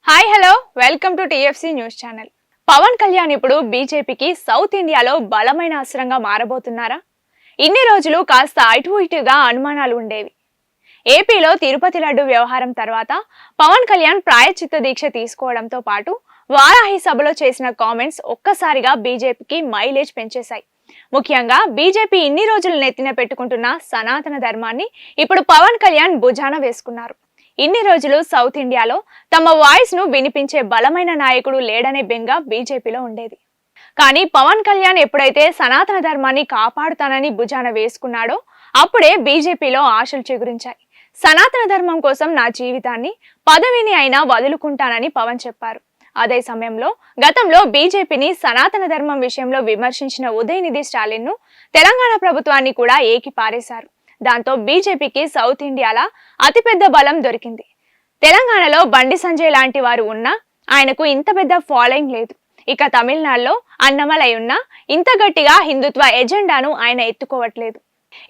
Hi hello welcome to TFC news channel. Pawan Kalyan ఇప్పుడు బీజేపీకి south ఇండియాలో బలమైన అస్త్రంగా మారబోతున్నారా? ఇన్ని రోజులు కాస్త అటు ఇటుగా అనుమానాలు ఉండేవి. ఏపీలో తిరుపతి లడ్డు వ్యవహారం తర్వాత పవన్ కళ్యాణ్ ప్రాయశ్చిత్త దీక్ష తీసుకోవడంతో పాటు వారాహి సభలో చేసిన కామెంట్స్ ఒక్కసారిగా బీజేపీకి మైలేజ్ పెంచేశాయి. ముఖ్యంగా బీజేపీ ఇన్ని రోజులు నెత్తిన పెట్టుకుంటున్న సనాతన ధర్మాన్ని ఇప్పుడు పవన్ కళ్యాణ్ భుజాన వేసుకున్నారు. ఇన్ని రోజులు సౌత్ ఇండియాలో తమ వాయిస్ ను వినిపించే బలమైన నాయకుడు లేడనే బెంగ బీజేపీలో ఉండేది. కానీ పవన్ కళ్యాణ్ ఎప్పుడైతే సనాతన ధర్మాన్ని కాపాడుతానని భుజాన వేసుకున్నాడో అప్పుడే బీజేపీలో ఆశలు చిగురించాయి. సనాతన ధర్మం కోసం నా జీవితాన్ని పదవిని అయినా వదులుకుంటానని పవన్ చెప్పారు. అదే సమయంలో గతంలో బీజేపీని సనాతన ధర్మం విషయంలో విమర్శించిన ఉదయనిధి స్టాలిన్ ను తెలంగాణ ప్రభుత్వాన్ని కూడా ఏకి పారేశారు. దాంతో బీజేపీకి సౌత్ ఇండియాలో అతిపెద్ద బలం దొరికింది. తెలంగాణలో బండి సంజయ్ లాంటి వారు ఉన్నా ఆయనకు ఇంత పెద్ద ఫాలోయింగ్ లేదు. ఇక తమిళనాడులో అన్నమలై ఉన్నా ఇంత గట్టిగా హిందుత్వ ఎజెండాను ఆయన ఎత్తుకోవట్లేదు.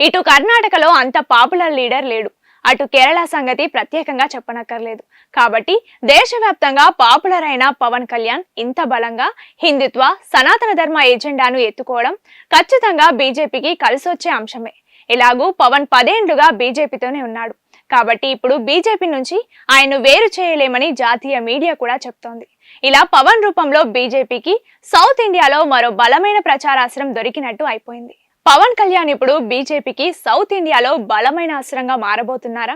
ఇటు కర్ణాటకలో అంత పాపులర్ లీడర్ లేడు. అటు కేరళ సంగతి ప్రత్యేకంగా చెప్పనక్కర్లేదు. కాబట్టి దేశవ్యాప్తంగా పాపులర్ అయిన పవన్ కళ్యాణ్ ఇంత బలంగా హిందుత్వ సనాతన ధర్మ ఎజెండాను ఎత్తుకోవడం ఖచ్చితంగా బీజేపీకి కలిసొచ్చే అంశమే. ఇలాగూ పవన్ 10 ఏళ్లుగా బీజేపీతోనే ఉన్నాడు. కాబట్టి ఇప్పుడు బీజేపీ నుంచి ఆయన్ను వేరు చేయలేమని జాతీయ మీడియా కూడా చెప్తోంది. ఇలా పవన్ రూపంలో బీజేపీకి సౌత్ ఇండియాలో మరో బలమైన ప్రచారాస్త్రం దొరికినట్టు అయిపోయింది. పవన్ కళ్యాణ్ ఇప్పుడు బీజేపీకి సౌత్ ఇండియాలో బలమైన అస్త్రంగా మారబోతున్నారా?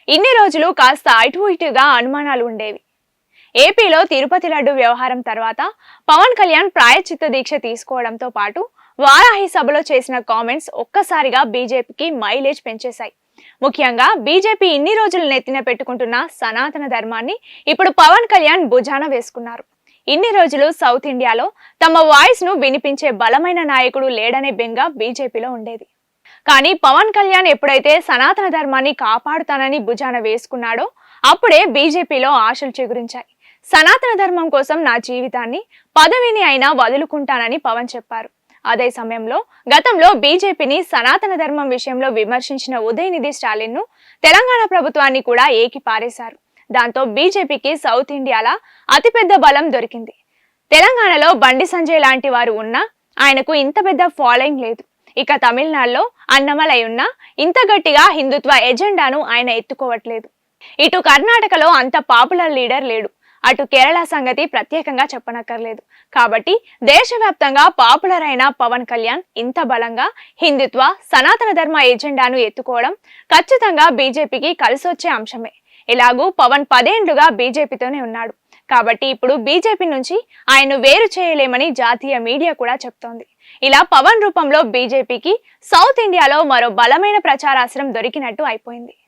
ఇన్ని రోజులు కాస్త అటు ఇటుగా అనుమానాలు ఉండేవి. ఏపీలో తిరుపతి లడ్డు వ్యవహారం తర్వాత పవన్ కళ్యాణ్ ప్రాయశ్చిత్త దీక్ష తీసుకోవడంతో పాటు వారాహి సభలో చేసిన కామెంట్స్ ఒక్కసారిగా బీజేపీకి మైలేజ్ పెంచేశాయి. ముఖ్యంగా బీజేపీ ఇన్ని రోజులు నెత్తిన పెట్టుకుంటున్న సనాతన ధర్మాన్ని ఇప్పుడు పవన్ కళ్యాణ్ భుజాన వేసుకున్నారు. ఇన్ని రోజులు సౌత్ ఇండియాలో తమ వాయిస్ ను వినిపించే బలమైన నాయకుడు లేడనే బెంగ బీజేపీలో ఉండేది. కానీ పవన్ కళ్యాణ్ ఎప్పుడైతే సనాతన ధర్మాన్ని కాపాడుతానని భుజాన వేసుకున్నాడో అప్పుడే బీజేపీలో ఆశలు చిగురించాయి. సనాతన ధర్మం కోసం నా జీవితాన్ని పదవిని అయినా వదులుకుంటానని పవన్ చెప్పారు. అదే సమయంలో గతంలో బీజేపీని సనాతన ధర్మం విషయంలో విమర్శించిన ఉదయనిధి స్టాలిన్ ను తెలంగాణ ప్రభుత్వాన్ని కూడా ఏకి పారేశారు. దాంతో బీజేపీకి సౌత్ ఇండియాలో అతిపెద్ద బలం దొరికింది. తెలంగాణలో బండి సంజయ్ లాంటి వారు ఉన్నా ఆయనకు ఇంత పెద్ద ఫాలోయింగ్ లేదు. ఇక తమిళనాడులో అన్నమలై ఉన్నా ఇంత గట్టిగా హిందుత్వ ఎజెండాను ఆయన ఎత్తుకోవట్లేదు. ఇటు కర్ణాటకలో అంత పాపులర్ లీడర్ లేడు. అటు కేరళ సంగతి ప్రత్యేకంగా చెప్పనక్కర్లేదు. కాబట్టి దేశవ్యాప్తంగా పాపులర్ అయిన పవన్ కళ్యాణ్ ఇంత బలంగా హిందుత్వ సనాతన ధర్మ ఎజెండాను ఎత్తుకోవడం ఖచ్చితంగా బీజేపీకి కలిసొచ్చే అంశమే. ఇలాగూ పవన్ 10 ఏళ్లుగా బీజేపీతోనే ఉన్నాడు. కాబట్టి ఇప్పుడు బీజేపీ నుంచి ఆయన్ను వేరు చేయలేమని జాతీయ మీడియా కూడా చెప్తోంది. ఇలా పవన్ రూపంలో బీజేపీకి సౌత్ ఇండియాలో మరో బలమైన ప్రచారాస్త్రం దొరికినట్టు అయిపోయింది.